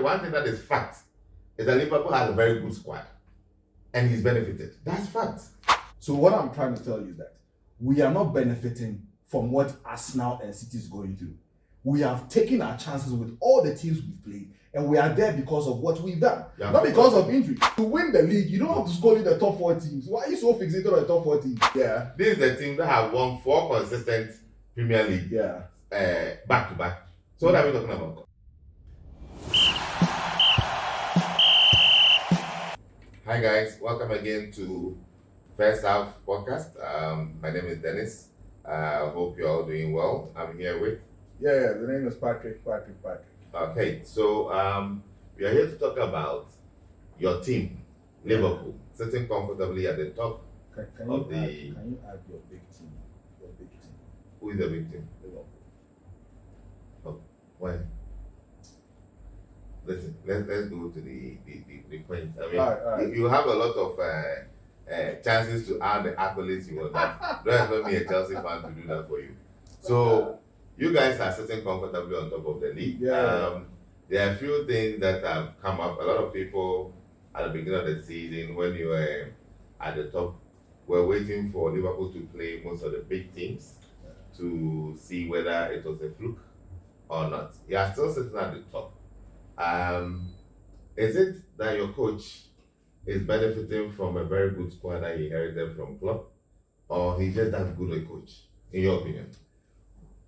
one thing that is fact is that Liverpool has a very good squad and he's benefited. That's fact. So what I'm trying to tell you is that we are not benefiting from what Arsenal and City is going through. We have taken our chances with all the teams we've played, and we are there because of what we've done, not because of injury. To win the league, you don't have to score in the top 4 teams. Why are you so fixated on the top 4 teams? Yeah. This is the team that have won 4 consistent Premier League back to back. So what are we talking about? Hi guys, welcome again to First Half Podcast. My name is Dennis. I hope you're all doing well. I'm here with... Yeah, the name is Patrick. Okay, so we are here to talk about your team, Liverpool, sitting comfortably at the top Can you add your big team? Who is the big team? Liverpool. Oh, why? Listen, let's go to the point. I mean, all right. You have a lot of chances to earn the accolades you want. Don't expect me, a Chelsea fan, to do that for you. So you guys are sitting comfortably on top of the league. Yeah. There are a few things that have come up. A lot of people at the beginning of the season, when you were at the top, were waiting for Liverpool to play most of the big teams to see whether it was a fluke or not. You are still sitting at the top. Is it that your coach is benefiting from a very good squad that he inherited from Klopp, or he's just that good a coach, in your opinion?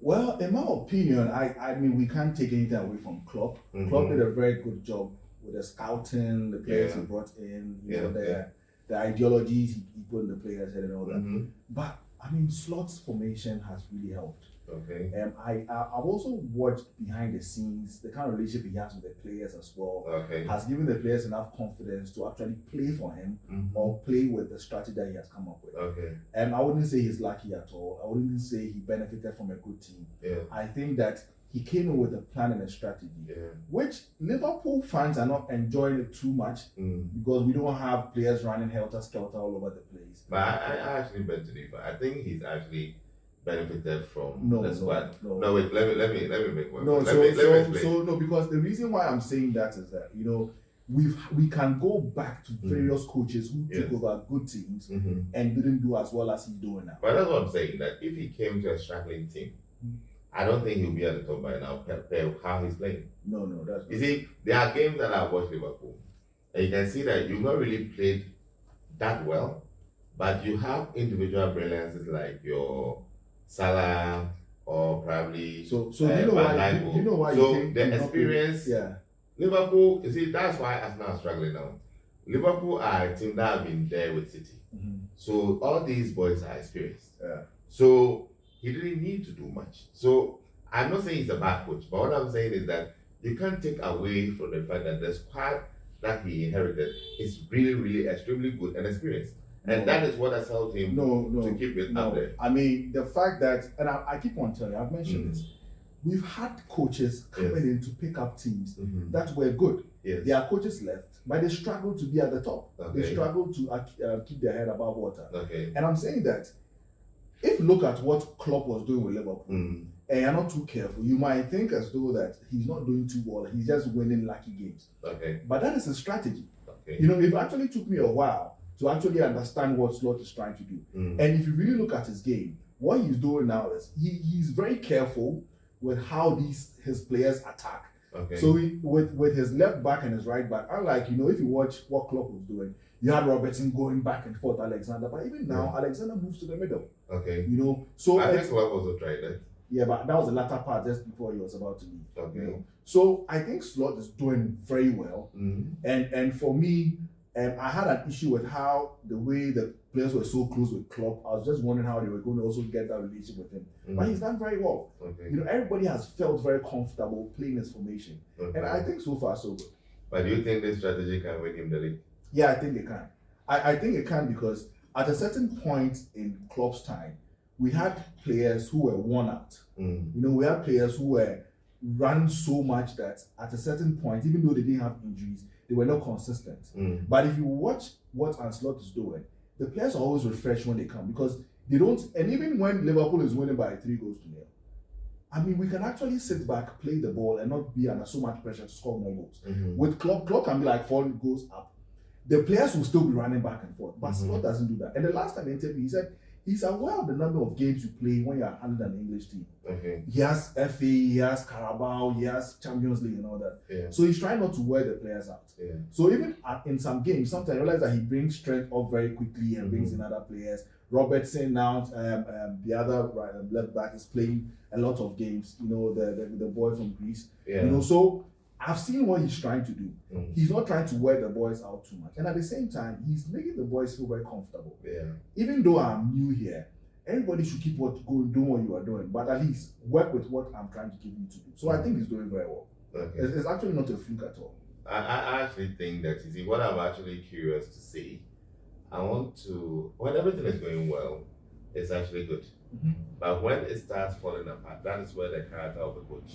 Well, in my opinion, I mean, we can't take anything away from Klopp. Mm-hmm. Klopp did a very good job with the scouting, the players he brought in, the ideologies he put in the players' head and all that. Mm-hmm. But, I mean, Slot's formation has really helped. Okay. I've also watched behind the scenes the kind of relationship he has with the players as well. Okay. Has given the players enough confidence to actually play for him or play with the strategy that he has come up with. Okay. I wouldn't say he's lucky at all. I wouldn't say he benefited from a good team. Yeah. I think that he came in with a plan and a strategy, which Liverpool fans are not enjoying it too much because we don't have players running helter-skelter all over the place. But I actually beg to differ. I think he's actually benefited from the squad. No, wait, let me make one. No, let me explain. So no, because the reason why I'm saying that is that, you know, we can go back to various coaches who took over good teams and didn't do as well as he's doing now. But that's what I'm saying, that if he came to a struggling team, I don't think he'll be at the top by now, how he's playing. No, that's not. You see, there are games that I've watched Liverpool, and you can see that you've not really played that well, but you have individual brilliances like your Salah or probably so do you know why so you think the experience, Liverpool, you see, that's why Arsenal are struggling now. Liverpool are a team that have been there with City. So all these boys are experienced. So he didn't need to do much. So I'm not saying he's a bad coach, but what I'm saying is that you can't take away from the fact that the squad that he inherited is really, really extremely good and experienced. And that is what has helped him to keep it up there. I mean, the fact that, and I keep on telling you, I've mentioned this, we've had coaches coming in to pick up teams that were good. Their coaches left, but they struggled to be at the top. They struggled to keep their head above water. And I'm saying that if you look at what Klopp was doing with Liverpool, and you're not too careful, you might think as though that he's not doing too well, he's just winning lucky games. But that is a strategy. You know, it actually took me a while to actually understand what Slot is trying to do. And if you really look at his game, what he's doing now is he's very careful with how his players attack. So with his left back and his right back, unlike, you know, if you watch what Klopp was doing, you had Robertson going back and forth, Alexander, but even now, Alexander moves to the middle. You know, so I think Klopp also tried that. Yeah, but that was the latter part just before he was about to leave. You know? So I think Slot is doing very well. And for me, I had an issue with how the way the players were so close with Klopp. I was just wondering how they were going to also get that relationship with him. But he's done very well. You know, everybody has felt very comfortable playing his formation. And I think so far so good. But do you think this strategy can win him the league? Yeah, I think it can. I think it can because at a certain point in Klopp's time, we had players who were worn out. You know, we had players who were run so much that at a certain point, even though they didn't have injuries, they were not consistent. But if you watch what Ancelotti is doing, the players are always refreshed when they come because they don't, and even when Liverpool is winning by 3 goals to 0, I mean, we can actually sit back, play the ball, and not be under so much pressure to score more goals. With Klopp can be like 4 goals up. The players will still be running back and forth, but Klopp doesn't do that. And the last time he interviewed, he said he's aware of the number of games you play when you're under an English team. He has FA, he has Carabao, he has Champions League and all that. So he's trying not to wear the players out. So even in some games, sometimes I realize that he brings strength up very quickly and brings in other players. Robertson now, the other left back, is playing a lot of games. You know, the boy from Greece. You know, so I've seen what he's trying to do. He's not trying to wear the boys out too much, and at the same time, he's making the boys feel very comfortable. Even though I'm new here, everybody should keep doing what you are doing, but at least work with what I'm trying to give you to do. So I think he's doing very well. It's actually not a fluke at all. I actually think that, you see, what I'm actually curious to see, when everything is going well, it's actually good. But when it starts falling apart, that is where the character of the coach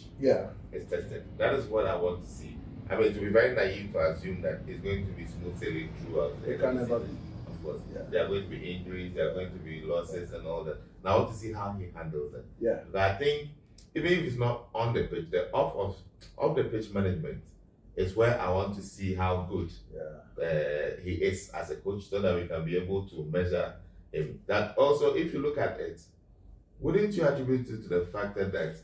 is tested. That is what I want to see. I mean, to be very naive to assume that it's going to be smooth sailing throughout the season. Of course, there are going to be injuries, there are going to be losses and all that. Now I want to see how he handles it. But I think even if it's not on the pitch, the off the pitch management is where I want to see how good he is as a coach, so that we can be able to measure him. That also, if you look at it, wouldn't you attribute it to the fact that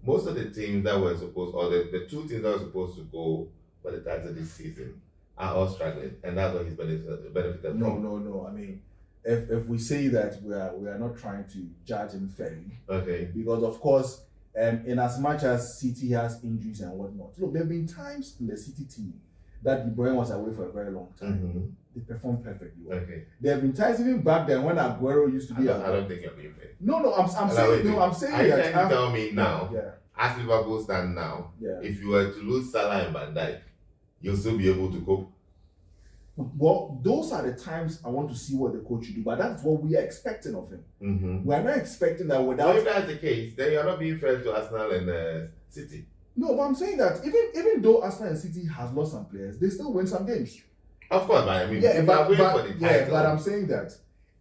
most of the teams that were supposed, or the 2 teams that were supposed to go for the title this season, are all struggling, and that's what he's benefited from? No. I mean, if we say that we are not trying to judge him fairly, because of course, in as much as City has injuries and whatnot, look, there have been times in the City team that De Bruyne was away for a very long time. They performed perfectly well. There have been times even back then when Aguero used to be. I don't think you're being fair. No, I'm saying Are you that. trying to tell me now, as Liverpool stand now, if you were to lose Salah and Van Dijk, you'll still be able to cope? Well, those are the times I want to see what the coach will do, but that's what we are expecting of him. We are not expecting that without. So if that's the case, then you're not being fair to Arsenal and City. No, but I'm saying that even though Arsenal and City has lost some players, they still win some games. Of course, but I mean, but I'm saying that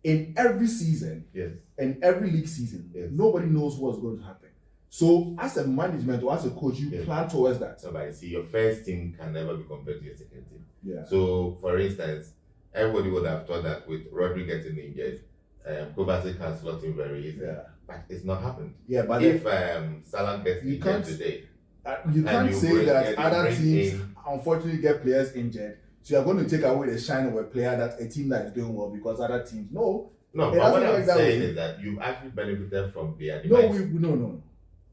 in every season, in every league season, nobody knows what's going to happen. So as a management or as a coach, you plan towards that. So, but see, your first team can never be compared to your second team. So, for instance, everybody would have thought that with Rodri getting injured, Kovacic can slot in very easily. But it's not happened. But if Salah gets injured today, you can't say that other teams unfortunately get players injured. So you're going to take away the shine of a player that a team that is doing well because other teams. No, but what I'm saying is that you've actually benefited from their demise. No.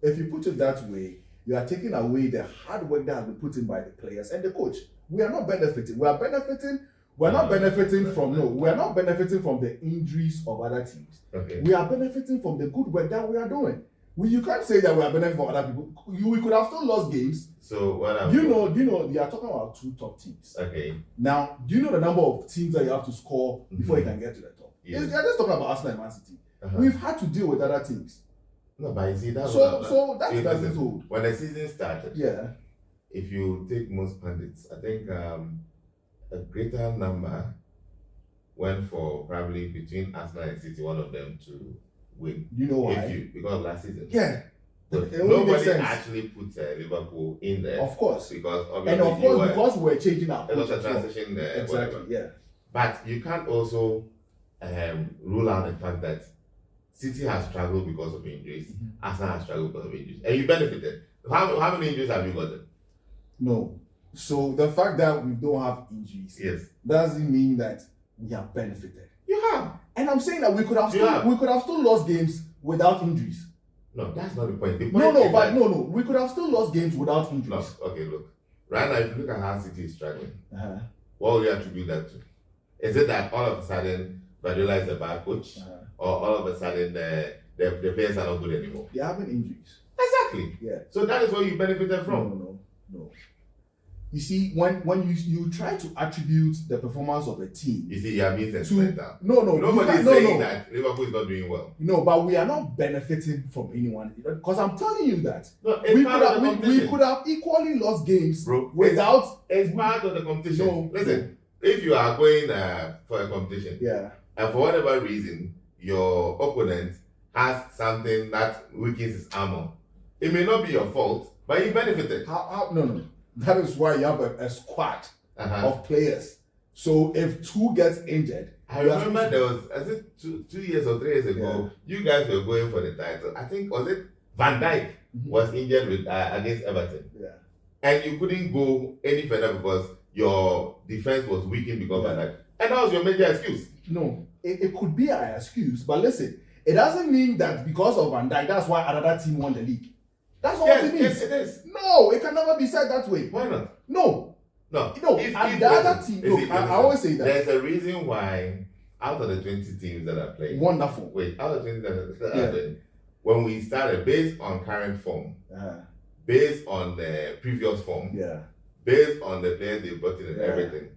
If you put it that way, you are taking away the hard work that has been put in by the players and the coach. We are not benefiting. We're not benefiting from the injuries of other teams. We are benefiting from the good work that we are doing. You can't say that we are benefiting from other people. We could have still lost games. So what you know, you are talking about 2 top teams. Now, do you know the number of teams that you have to score before you can get to the top? You're just talking about Arsenal and Man City. We've had to deal with other teams. No, but you see that's that's old. When the season started, if you take most pundits, I think a greater number went for probably between Arsenal and City, one of them to win. You know why? Because of last season. Nobody actually put Liverpool in there. Of course. Because because we're changing our coach. There was a transition there. Exactly, But you can't also rule out the fact that City has struggled because of injuries. Arsenal has struggled because of injuries. And you benefited. How many injuries have you gotten? No. So the fact that we don't have injuries doesn't mean that we have benefited. You have. And I'm saying that we could have still lost games without injuries. No, that's not the point. The point no. We could have still lost games without injuries. No. Okay, look. Right now, if you look at how City is struggling, what will you attribute that to? Is it that all of a sudden Guardiola is a bad coach? Or all of a sudden the players are not good anymore? They're having injuries. Exactly. So that is what you benefited from. No. You see, when you try to attribute the performance of a team, you see, you are being sentimental. Nobody is saying that Liverpool is not doing well. No, but we are not benefiting from anyone because I'm telling you that we could have equally lost games, without. It's part of the competition. No, listen, if you are going for a competition, and for whatever reason your opponent has something that weakens his armor, It may not be your fault, but you benefited. No. That is why you have a squad of players. So if two gets injured, I remember there was, I think 2 years or 3 years ago, you guys were going for the title. I think, was it Van Dijk was injured with against Everton? Yeah. And you couldn't go any further because your defense was weakened because of Van Dijk. And that was your major excuse. No, it could be an excuse, but listen, it doesn't mean that because of Van Dijk, that's why another team won the league. That's not what it means. Yes, it is. No, it can never be said that way. Why not? No. If the other team, look, I always say that. There's a reason why out of the 20 teams that are playing. Wonderful. Wait, out of the 20 that are playing, when we started, based on current form, based on the previous form, based on the players they brought in and everything,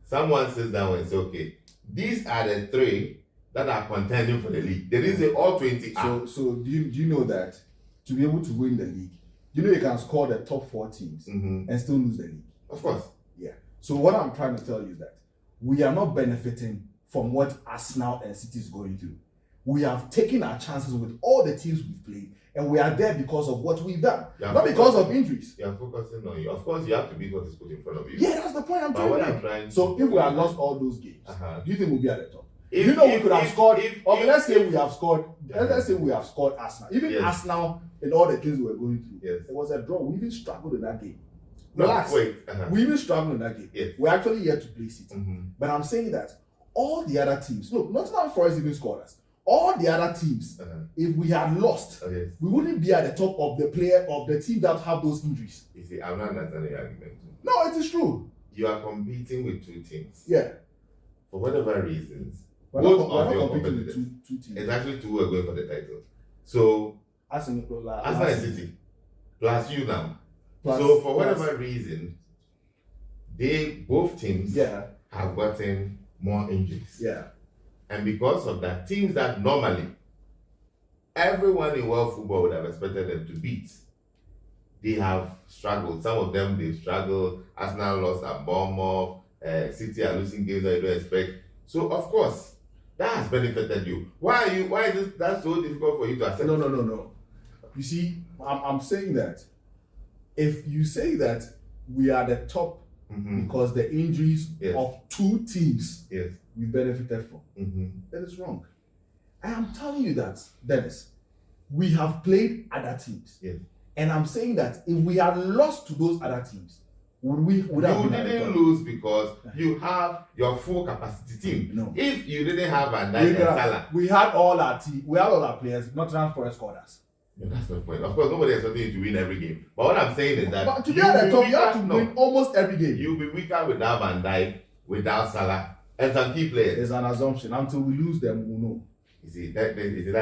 someone sits down and says, okay, these are the 3 that are contending for the league. They didn't say all 20 are. So do you know that to be able to win the league, you can score the top 4 teams and still lose the league? Of course. Yeah. So what I'm trying to tell you is that we are not benefiting from what Arsenal and City is going through. We have taken our chances with all the teams we've played, and we are there because of what we've done, not because of injuries. You are focusing on you. Of course, you have to beat what is put in front of you. Yeah, that's the point I'm trying to make. So if we had lost all those games, do you think we'll be at the top? We could have scored. Let's say we have scored. Let's say we have scored Arsenal. Even Arsenal, in all the things we were going through, it was a draw. We even struggled in that game. Relax. We even struggled in that game. We're actually here to play City. But I'm saying that all the other teams, look, Nottingham Forest even scored us. All the other teams, if we had lost, we wouldn't be at the top of the team that have those injuries. You see, I'm not understanding your argument. No, it is true. You are competing with 2 teams. Yeah. For whatever reasons, we're both not of your competing with competitors. two teams. It's actually 2 who are going for the title. So, Arsenal and City, plus you now. So for whatever reason, both teams have gotten more injuries. Yeah. And because of that, teams that normally everyone in world football would have expected them to beat, they have struggled. Some of them they've struggled. Arsenal lost at Bournemouth. City are losing games that you don't expect. So of course, that has benefited you. Why is that so difficult for you to accept? No. You see, I'm saying that if you say that we are the top because the injuries of 2 teams we benefited from, that is wrong. I am telling you that, Dennis, we have played other teams. And I'm saying that if we had lost to those other teams, you didn't lose because you have your full capacity team. No. If you didn't have Van Dijk and Salah, we had all our team, we had all our players, Nottingham Forest scored us. No, that's not the point. Of course, nobody expected you to win every game. But what I'm saying is that to be at the top, you have to win almost every game. You'll be weaker without Van Dijk, without Salah, and some key players. It's an assumption. Until we lose them, we'll know. You see, that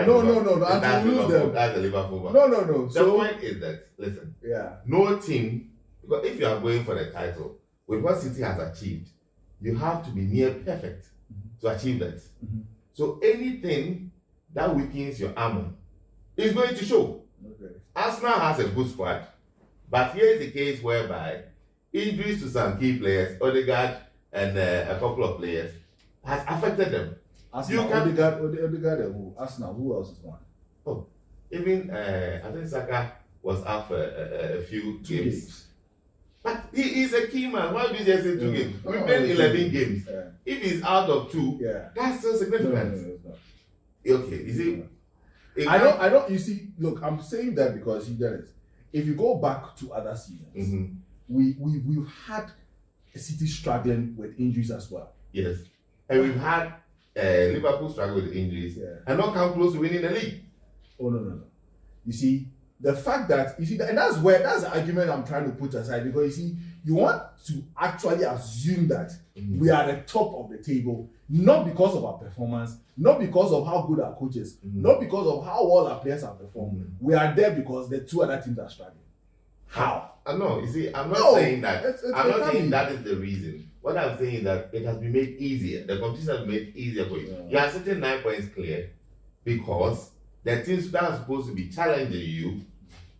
no. Until we lose them, that's the Liverpool one. No. The point is that, listen, no team, because if you are going for the title, with what City has achieved, you have to be near perfect to achieve that. So anything that weakens your armor is going to show. Arsenal has a good squad, but here is the case whereby injuries to some key players, Odegaard and a couple of players, has affected them. Odegaard, Arsenal, who else is one? Oh, even I think Saka was out for a few games. But he is a key man. Why do you just say 2 games? We played 11 games. If he's out of 2, that's still significant. No. Okay, you see. I don't. You see, look, I'm saying that because if you go back to other seasons, we've had a City struggling with injuries as well. Yes, and we've had Liverpool struggle with injuries and not come close to winning the league. Oh no. You see, the fact that and that's the argument I'm trying to put aside, because you see, you want to actually assume that we are at the top of the table, not because of our performance, not because of how good our coaches, not because of how well our players have performed. We are there because the 2 other teams are struggling. How? No, you see, I'm not saying that. I'm not saying that is the reason. What I'm saying is that it has been made easier. The competition has been made easier for you. You are sitting 9 points clear because the teams that are supposed to be challenging you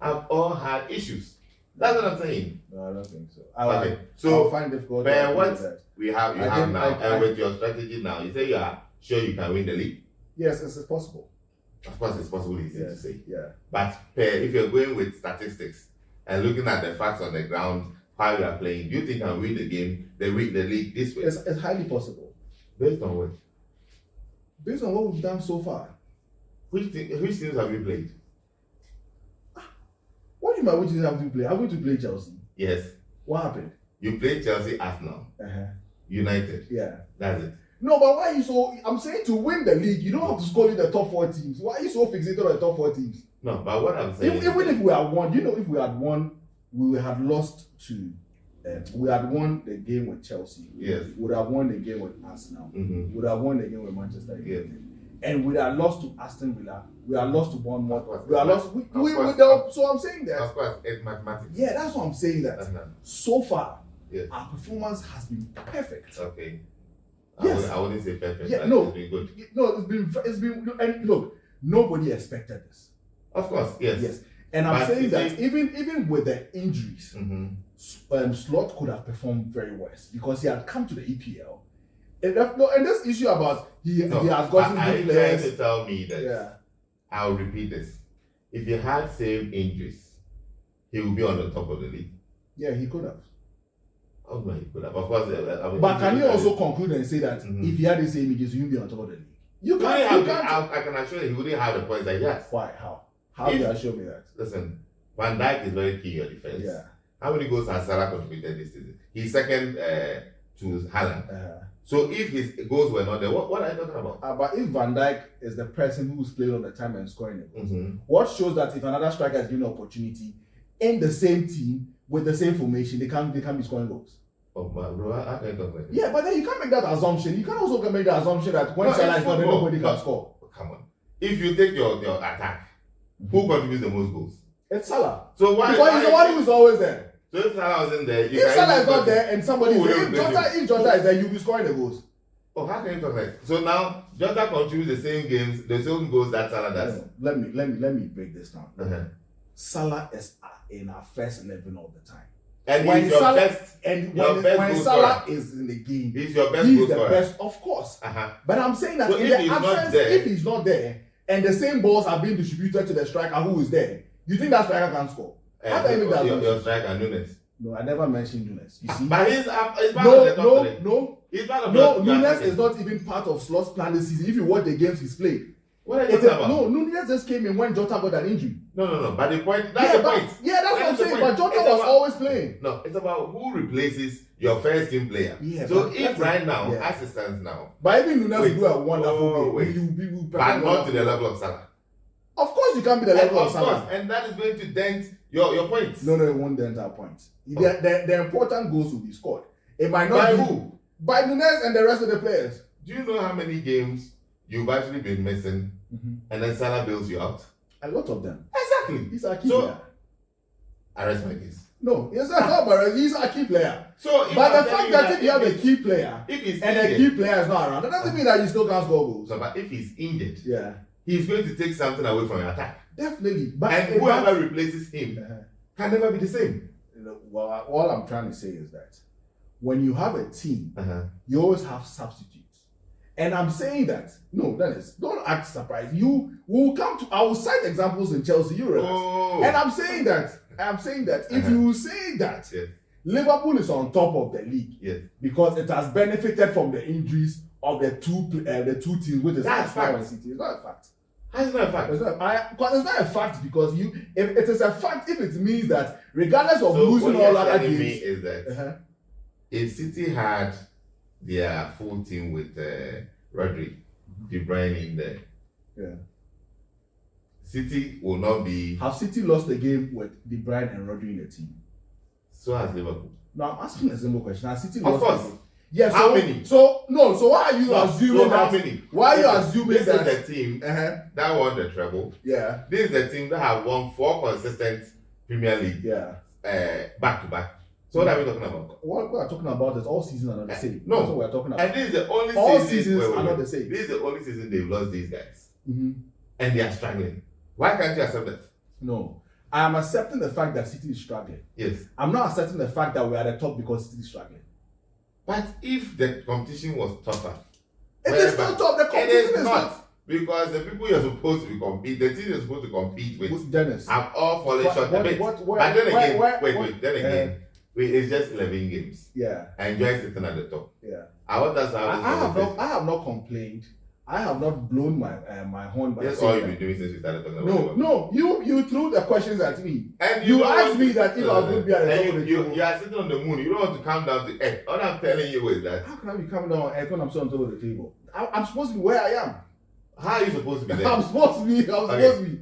have all had issues. That's what I'm saying. No, I don't think so. Okay. So, find difficult. What we have, and with your strategy now, you say you are sure you can win the league. Yes, it's possible. Of course, it's possible easy to say. Yeah. But if you're going with statistics and looking at the facts on the ground, how you are playing, do you think I'll win the game, the league this way? It's highly possible. Based on what? Based on what we've done so far. Which teams have you played? What do you mean which teams have you played? Have we to play Chelsea? Yes. What happened? You played Chelsea, Arsenal, United. Yeah. That's it. No, but why are you so... I'm saying to win the league, you don't have to score in the top 4 teams. Why are you so fixated on the top 4 teams? No, but what I'm saying... Even if we had won, if we had won, we had lost to... we had won the game with Chelsea. Yes. We would have won the game with Arsenal. We would have won the game with Manchester United. Yes. And we had lost to Aston Villa. We had lost to Bournemouth. We had lost... So I'm saying that... Of course, it's mathematics. Yeah, that's what I'm saying that. So far, our performance has been perfect. Okay. Yes. I wouldn't say perfect. Yeah, but no. It's been good. No, it's been, and look, nobody expected this. Of course, yes. Yes. And I'm saying that even with the injuries, Slot could have performed very worse because he had come to the EPL. And this issue about he has gotten good players. Trying to tell me that. Yeah. I'll repeat this. If he had same injuries, he would be on the top of the league. Yeah, he could have. Oh no, he could have. Of course. But can you also conclude and say that if he had the same injuries, he would be on top of the league? You can't. I can assure you, he wouldn't have the points that he has. Why? How do you assure me that? Listen, Van Dijk is very key in your defense. Yeah. How many goals has Salah contributed this season? He's second to Haaland. So if his goals were not there, what are you talking about? But if Van Dijk is the person who's playing all the time and scoring the goals, what shows that if another striker is given an opportunity in the same team with the same formation, they can't be scoring goals? Oh man, bro, I can't talk like that. Yeah, but then you can't make that assumption. You can also make the assumption that when Salah is not there, nobody can score. Come on. If you take your attack, who contributes the most goals? It's Salah. So why? Because he's the one who is always there. So if Salah wasn't there, if Salah is not there and somebody is there, if Jota is there, you'll be scoring the goals. Oh, how can you talk like? So now Jota contributes the same goals that Salah does. Let me break this down. Salah is in our first 11 all the time. And when Salah is in the game, he's your best he's the best, of course. But I'm saying that so in the absence, if he's not there, and the same balls are being distributed to the striker who is there, you think that striker can score? How can you make that your striker, Nunes? No, I never mentioned Nunes. You see? But he's part of the top three. He's part of Nunes is not even part of Slot's plan this season. If you watch the games he's played. What are you talking about? No, Nunes just came in when Jota got an injury. No. But the point, that's the point. Yeah, that's what I'm saying. But Jota was always playing. No, it's about who replaces your first team player. Yeah, so if right now, as it stands now. But even Nunes will do a wonderful game. But not to the level of Salah. Of course you can't be the level of Salah. Course, and that is going to dent your points. No, it won't dent our points. The important goals will be scored. It might not by be who? By Nunes and the rest of the players. Do you know how many games you've actually been missing and then Salah bails you out? A lot of them. Exactly. He's a key player. I rest my case. No, he's a key player. So but the fact that if you have a key player and the key player is not around, that doesn't mean that you still can't score goals. So, but if he's injured, he's going to take something away from your attack. Definitely. And whoever replaces him can never be the same. Well, all I'm trying to say is that when you have a team, you always have substitutes. And I'm saying that, no, Dennis, don't act surprised. You will come to, I will cite examples in Chelsea, you realize. And I'm saying that if you say that Liverpool is on top of the league because it has benefited from the injuries of the two teams, which is Arsenal and City. It's not a fact. It's not a fact. It's not a fact because if it is a fact, if it means that regardless of losing all other games, is that if City had their full team with Rodri, De Bruyne in there, City will not be. Have City lost the game with De Bruyne and Rodri in the team? So has Liverpool. No, I'm asking a simple question. Has City lost? Of course. The game? Yeah, how many? So why are you assuming how many? Why are you assuming that is the team that won the treble? Yeah. This is the team that have won 4 consistent Premier League back to back. So what are we talking about? What we are talking about is all seasons are not the same. No. That's what we are talking about. And this is the only all seasons are not the same. This is the only season they've lost these guys. And they are struggling. Why can't you accept that? No. I am accepting the fact that City is struggling. Yes. I'm not accepting the fact that we are at the top because City is struggling. But if the competition was tougher, it is still tough. The competition is not. Because the people you're supposed to be compete, the teams you're supposed to compete with, Dennis, have all fallen short a bit. But then again, it's just 11 games. Yeah. I enjoy sitting at the top. Yeah. I want us to have I have not complained. I have not blown my my horn by That's all you've been doing since we started talking about No, you threw the questions at me. And you asked me that if I would be at the top of the table. You are sitting on the moon. You don't want to come down to earth. All I'm telling you is that... How can I be coming down on earth when I'm still on top of the table? I'm supposed to be where I am. How are you supposed to be there? I'm supposed to be.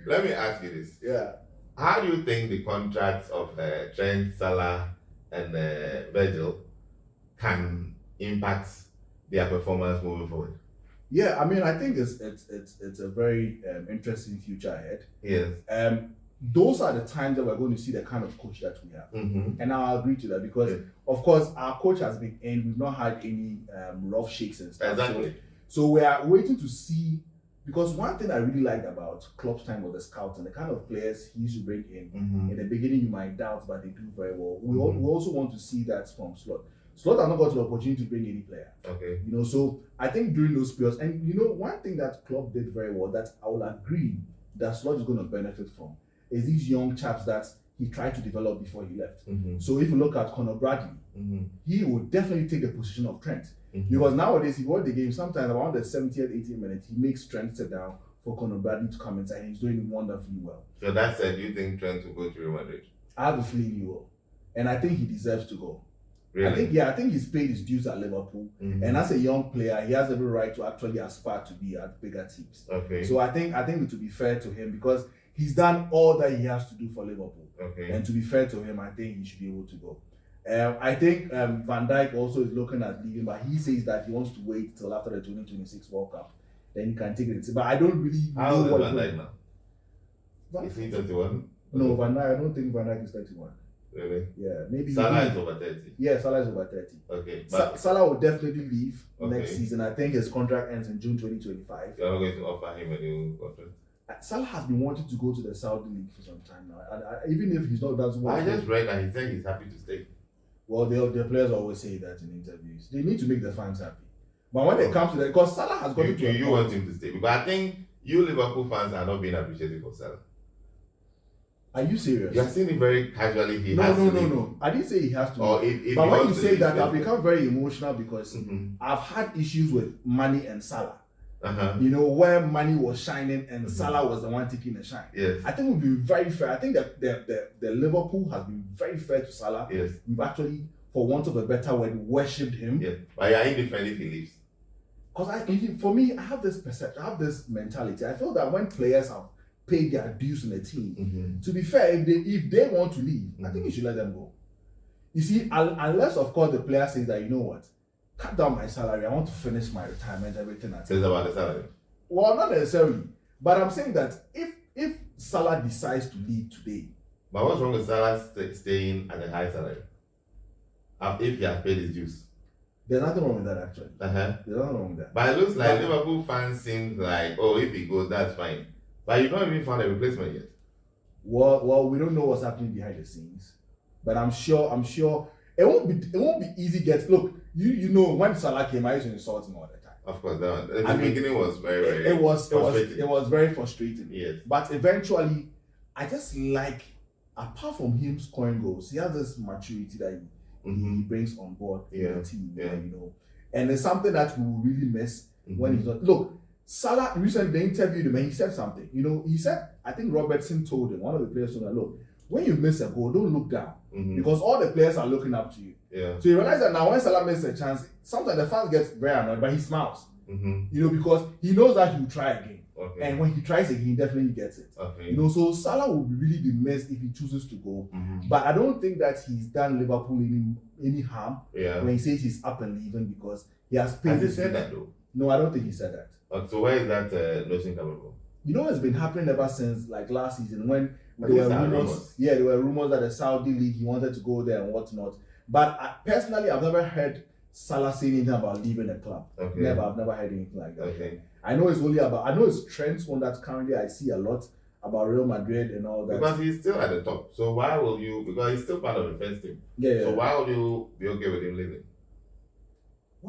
Let me ask you this. Yeah. How do you think the contracts of Trent, Salah, and Virgil can impact their performance moving forward? Yeah, I mean, I think it's a very interesting future ahead. Yes. Those are the times that we're going to see the kind of coach that we have, and I'll agree to that because, of course, our coach has been in. We've not had any rough shakes and stuff. Exactly. So we are waiting to see. Because one thing I really liked about Klopp's time was the scouting, the kind of players he used to bring in. In the beginning, you might doubt, but they do very well. We also want to see that from Slot. Slot has not got the opportunity to bring any player. Okay. You know, so I think during those periods, and you know, one thing that Klopp did very well that I will agree that Slot is going to benefit from is these young chaps that he tried to develop before he left. So if you look at Conor Bradley, he would definitely take the position of Trent. Because nowadays, if you watch the game, sometimes around the 70th, 80th minute, he makes Trent sit down for Conor Bradley to come inside, and he's doing wonderfully well. So that said, you think Trent will go to Real Madrid? I have a feeling he will. And I think he deserves to go. Really? I think he's paid his dues at Liverpool. And as a young player, he has every right to actually aspire to be at bigger teams. Okay. So I think it would be fair to him because he's done all that he has to do for Liverpool. Okay. And to be fair to him, I think he should be able to go. I think Van Dijk also is looking at leaving, but he says that he wants to wait till after the 2026 World Cup. Then he can take it. But I don't really know what Van Dijk now. Is he 31? No, Van Dijk. I don't think Van Dijk is 31. Really? Yeah, maybe. Salah is over 30. Yeah, Salah is over 30. Okay. Salah will definitely leave next season. I think his contract ends in June 2025. You're not going to offer him a new contract? Salah has been wanting to go to the Saudi League for some time now. Even if he's not, that's what I just read that he said he's happy to stay. Well, the players always say that in interviews. They need to make the fans happy. But when it comes to that, because Salah has got to you want him to stay? Because I think you Liverpool fans are not being appreciative of Salah. Are you serious? You are saying it very casually. No. I didn't say he has to. Or if but when you say that, I've become very emotional because I've had issues with Mane and Salah. You know, where Mane was shining and Salah was the one taking the shine. Yes. I think we've been very fair. I think that the Liverpool has been very fair to Salah. Yes. We've actually, for want of a better word, worshipped him. Yes. But you're indifferent if he leaves. Because for me, I have this perception, I have this mentality. I feel that when players have paid their dues in the team, to be fair, if they want to leave, I think you should let them go. You see, unless of course the player says that, you know what, cut down my salary, I want to finish my retirement, everything. Says about the salary? Well, not necessarily. But I'm saying that if Salah decides to leave today. But what's wrong with Salah staying at a high salary? If he has paid his dues? There's nothing wrong with that, actually. There's nothing wrong with that. But it looks like Liverpool fans seem like, oh, if he goes, that's fine. But you've not even found a replacement yet. Well, we don't know what's happening behind the scenes. But I'm sure it won't be easy look, you know when Salah came, I used to insult him all the time. Of course, the beginning was very, it was very frustrating. Yes. But eventually, I just like, apart from him scoring goals, he has this maturity that he brings on board in the team. You know, and it's something that we will really miss when he's not. Look, Salah recently interviewed him and he said something. You know, he said, I think Robertson told him, one of the players told him, look, when you miss a goal, don't look down because all the players are looking up to you. Yeah. So you realize that now when Salah misses a chance, sometimes the fans get very annoyed, but he smiles. You know, because he knows that he'll try again. Okay. And when he tries again, he definitely gets it. Okay. You know, so Salah will really be missed if he chooses to go. But I don't think that he's done Liverpool any harm when he says he's up and leaving because he has paid. Has he said that though? No, I don't think he said that. So where is that notion coming from? You know, it's been happening ever since like last season when there were rumors. Yeah, there were rumors that the Saudi league he wanted to go there and whatnot. But personally, I've never heard Salah say anything about leaving the club. Okay. I've never heard anything like that. Okay. I know it's Trent's one that currently I see a lot about Real Madrid and all that. Because he's still at the top. So why will you? Because he's still part of the first team. Yeah. So why would you be okay with him leaving?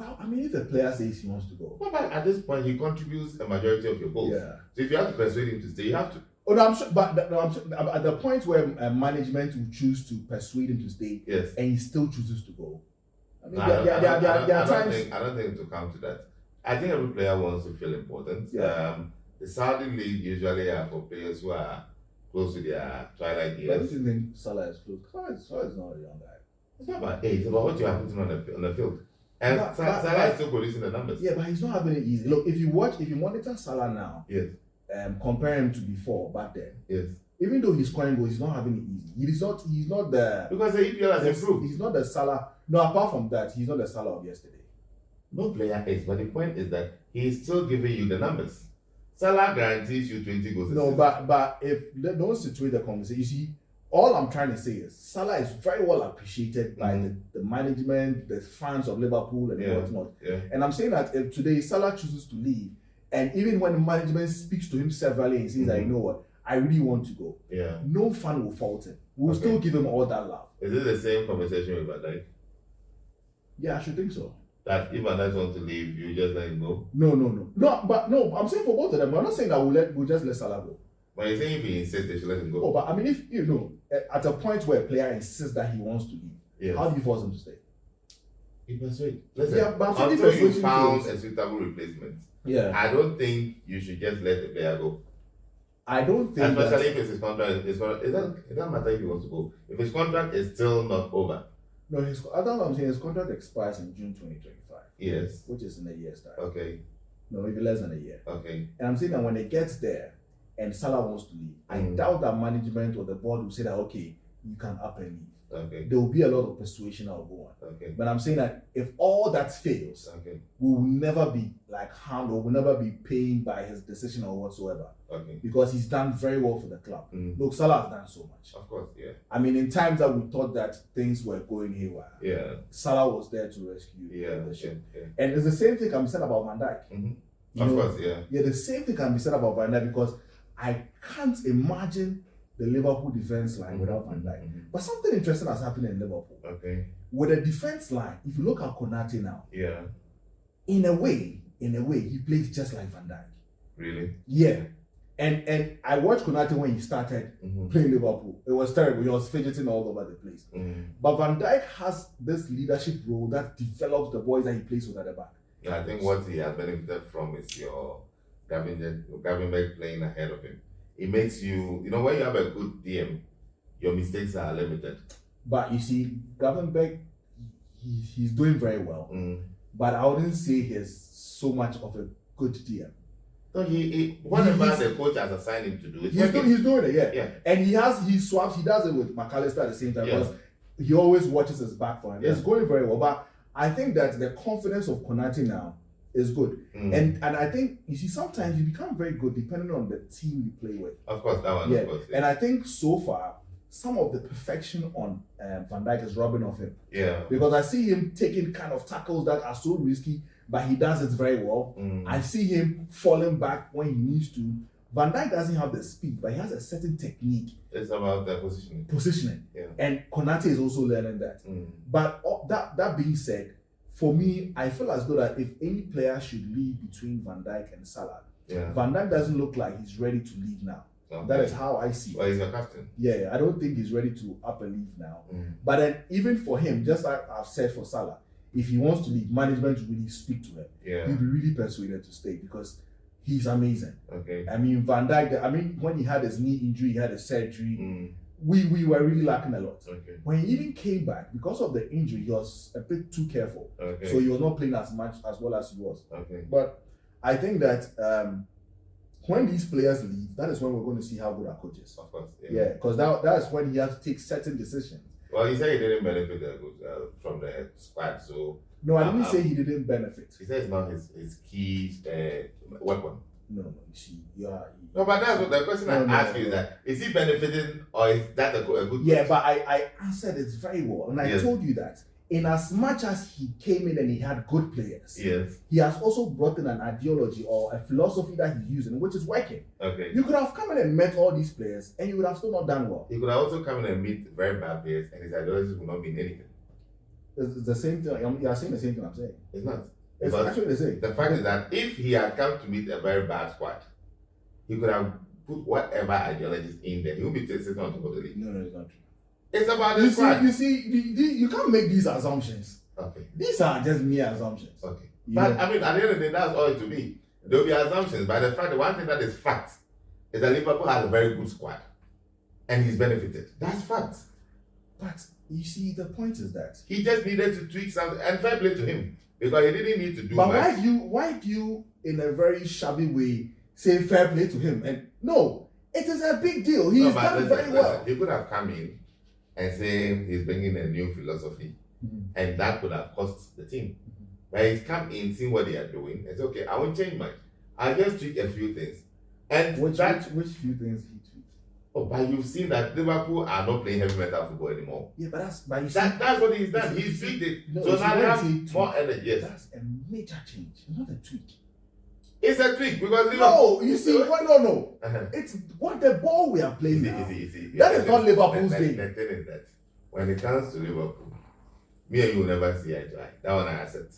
Well, I mean, if the player says he wants to go. Well, but at this point, he contributes a majority of your goals. Yeah. So if you have to persuade him to stay, you have to. Oh no, I'm sure, but I'm sure, at the point where management will choose to persuade him to stay, yes, and he still chooses to go. I mean, I don't think to come to that. I think every player wants to feel important. Yeah. The Saudi league usually are for players who are close to their twilight years. But I don't think Salah is close. Salah is not a young guy. It's not about age, it's about what you are putting on the field. And Salah is still producing the numbers. Yeah, but he's not having it easy. Look, if you monitor Salah now, yes, compare him to before back then. Yes. Even though he's scoring goals, he's not having it easy. He's not the because the EPL has improved. He's not the Salah. No, apart from that, he's not the Salah of yesterday. No player is, but the point is that he's still giving you the numbers. Salah guarantees you 20 goals. No, but if they don't situate the conversation, you see, all I'm trying to say is Salah is very well appreciated by the management, the fans of Liverpool, and whatnot. Yeah. And I'm saying that if today Salah chooses to leave, and even when management speaks to him severally and says, "I know what, I really want to go," no fan will fault him. We'll still give him all that love. Is it the same conversation with Van Dijk? Yeah, I should think so. That if Van Dijk wants to leave, you just let him go? No. I'm saying for both of them. I'm not saying that we'll just let Salah go. But you're saying if he insists, they should let him go. Oh, but I mean, if at a point where a player insists that he wants to leave, how do you force him to stay? You persuade. Listen, yeah, but until you found a suitable replacement, I don't think you should just let the player go. I don't think, especially if it's his contract. It doesn't matter if he wants to go. If his contract is still not over. No, I don't know. I'm saying his contract expires in June 2025. Yes. Which is in a year's time. Okay. No, maybe less than a year. Okay. And I'm saying that when it gets there and Salah wants to leave, I doubt that management or the board will say that, okay, you can up and leave. Okay. There will be a lot of persuasion that will go on. Okay. But I'm saying that if all that fails, we will never be like harmed or will never be pained by his decision or whatsoever. Okay. Because he's done very well for the club. Look, Salah has done so much. Of course, yeah. I mean, in times that we thought that things were going haywire, Salah was there to rescue the ship. Yeah. And it's the same thing can be said about Van Dijk. Of course, yeah. Yeah, the same thing can be said about Van Dijk because I can't imagine the Liverpool defense line without Van Dijk. But something interesting has happened in Liverpool. Okay. With the defense line, if you look at Konate now, in a way, he plays just like Van Dijk. Really? Yeah. And I watched Konate when he started playing Liverpool. It was terrible. He was fidgeting all over the place. But Van Dijk has this leadership role that develops the boys that he plays with at the back. Yeah, I think what he has benefited from is your Gravenberch playing ahead of him. It makes you, when you have a good DM, your mistakes are limited. But you see, Gravenberch, he's doing very well. But I wouldn't say he's so much of a good DM. No, whatever the coach has assigned him to do, he's doing it, yeah. And he swaps, he does it with McAllister at the same time because he always watches his back for him. It's going very well. But I think that the confidence of Konate now is good. And I think, you see, sometimes you become very good depending on the team you play with. Of course, that one, of course. Yeah. And I think so far, some of the perfection on Van Dijk is rubbing off him. Yeah. Because I see him taking kind of tackles that are so risky, but he does it very well. I see him falling back when he needs to. Van Dijk doesn't have the speed, but he has a certain technique. It's about the positioning. Yeah. And Konate is also learning that. But that being said, for me, I feel as though that if any player should leave between Van Dijk and Salah, Van Dijk doesn't look like he's ready to leave now. Okay. That is how I see it. Well, he's your captain. Yeah, I don't think he's ready to up and leave now. But then even for him, just like I've said for Salah, if he wants to leave, management will really speak to him. He'll be really persuaded to stay because he's amazing. Okay. I mean, Van Dijk, when he had his knee injury, he had a surgery, we were really lacking a lot. Okay. When he even came back, because of the injury, he was a bit too careful. Okay. So he was not playing as well as he was. Okay. But I think that when these players leave, that is when we're going to see how good our coach is. Of course. Yeah, because that's when he has to take certain decisions. Well, he said he didn't benefit from the squad, so... No, I didn't say he didn't benefit. He said it's not his key weapon. No, you see, No, but that's what the question I asked you is that, is he benefiting or is that a good Yeah, but I answered it very well. And I told you that in as much as he came in and he had good players, he has also brought in an ideology or a philosophy that he's using, which is working. Okay. You could have come in and met all these players and you would have still not done well. He could have also come in and meet very bad players and his ideologies would not mean anything. Yeah, but I answered it very well. But that's what the question I asked you is that, is he benefiting or is that a good Yeah, but he has also come in and meet very bad players and his ideologies would not mean anything. It's the same thing. You are saying the same thing I'm saying. It's not. It's actually the same. The fact is that if he had come to meet a very bad squad, he could have put whatever ideologies in there. He would be sitting on top of the league. No, it's not true. It's about the squad. You can't make these assumptions. Okay. These are just mere assumptions. Okay. But I mean, at the end of the day, that's all it will be. There will be assumptions. But the one thing that is fact is that Liverpool has a very good squad, and he's benefited. That's fact. But you see, the point is that he just needed to tweak something, and fair play to him, because he didn't need to do but much. why do you, in a very shabby way, say fair play to him? And no, it is a big deal. He's done very well. He could have come in and say he's bringing a new philosophy, and that could have cost the team. But he's come in, seen what they are doing, and say, okay, I won't change much. I'll just tweak a few things. And which few things he tweaked? Oh, but you've seen that Liverpool are not playing heavy metal football anymore. Yeah, but that's what he's done. He's tweaked it. No, so now they have more energy. Yes. That's a major change, not a tweak. It's a tweak because Liverpool. No, you see, no. It's what the ball we are playing now. That is not Liverpool's game. The thing is that when it comes to Liverpool, me and you will never see eye to eye. That one I accept.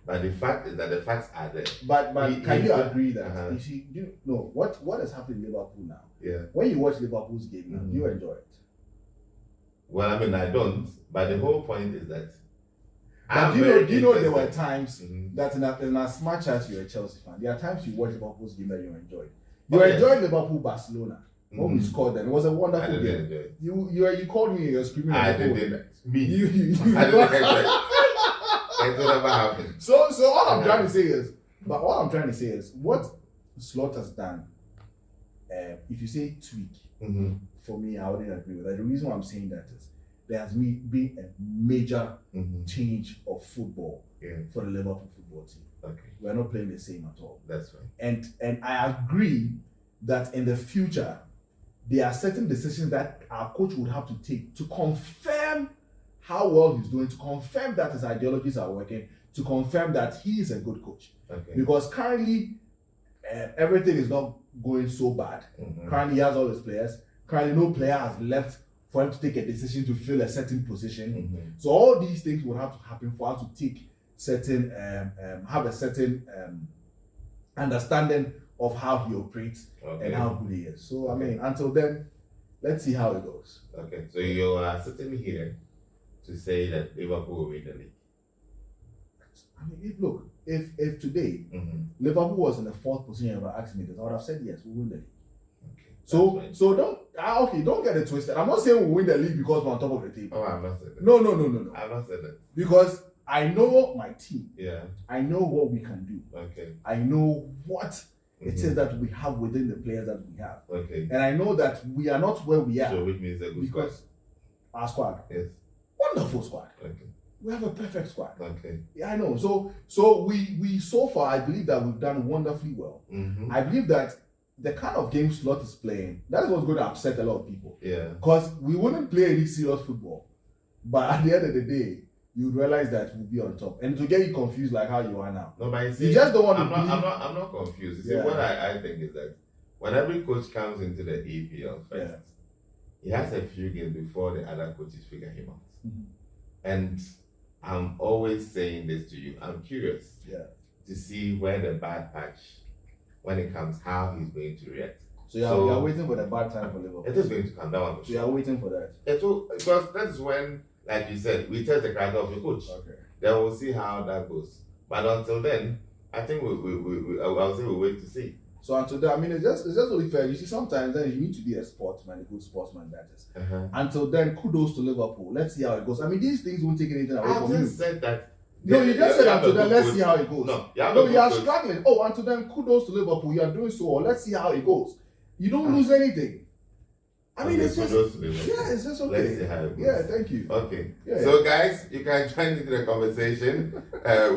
But the fact is that the facts are there. But can you agree that you see, what has happened in Liverpool now? Yeah. When you watch Liverpool's game now, you enjoy it. Well, I mean, I don't. But the whole point is that. But do you know there were times that in as much as you're a Chelsea fan, there are times you watch Liverpool's game that you enjoyed. You enjoyed Liverpool Barcelona when we scored them. It was a wonderful game. You called me, you were screaming. I didn't. Me. I didn't enjoy it. It will never happen. So all I'm trying to say is, what Slot has done. If you say tweak, for me, I wouldn't agree with that. The reason why I'm saying that is there has been a major change of football for the Liverpool football team. Okay, we're not playing the same at all. That's right. And I agree that in the future there are certain decisions that our coach would have to take to confirm how well he's doing, to confirm that his ideologies are working, to confirm that he is a good coach. Okay. Because currently, everything is not going so bad. Currently, he has all his players. Currently, no player has left for him to take a decision to fill a certain position. So all these things will have to happen for us to take certain, have a certain understanding of how he operates and how good he is. So, I mean, until then, let's see how it goes. Okay, so you are sitting here to say that Liverpool will win the league. I mean, if today Liverpool was in the 4th position and asked me this, I would have said yes, we'll win the league. Okay. So don't get it twisted. I'm not saying we'll win the league because we're on top of the table. Oh, I'm not saying that. No. I've not said that. Because I know my team. Yeah. I know what we can do. Okay. I know what it is that we have within the players that we have. Okay. And I know that we are not where we are. So which means a good squad. Our squad. Yes. Wonderful squad. Okay. We have a perfect squad. Okay. Yeah, I know. So we so far, I believe that we've done wonderfully well. I believe that the kind of game Slot is playing, that is what's going to upset a lot of people. Yeah. Because we wouldn't play any serious football, but at the end of the day, you realize that we'll be on top, and to get you confused like how you are now. No, but you just don't want to. I'm not confused. You see, what I think is that when every coach comes into the EPL first, he has a few games before the other coaches figure him out. And I'm always saying this to you. I'm curious to see where the bad patch, when it comes, how he's going to react. So you're waiting for the bad time for Liverpool. It is going to come down. So you're waiting for that. Because that is when, like you said, we test the character of the coach. Okay. Then we'll see how that goes. But until then, I think I'll say we'll wait to see. So until then, I mean, it's just only fair. You see, sometimes then you need to be a sportsman, a good sportsman, that is. Until then, kudos to Liverpool. Let's see how it goes. I mean, these things won't take anything away from you. I just said that. No, you just said until then, let's see how it goes. No, you are struggling. Oh, until then, kudos to Liverpool. You are doing so well. Let's see how it goes. You don't lose anything. I mean, it's just, it's just okay. Let's see how it goes. Yeah, thank you. Okay. So, guys, you can join into the conversation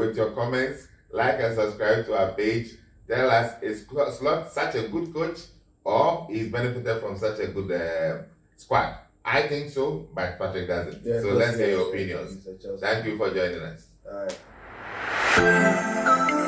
with your comments. Like and subscribe to our page. Tell us, is Slot such a good coach, or he's benefited from such a good squad? I think so, but Patrick doesn't. Yeah, so let's hear your opinions. Thank you for joining us. All right.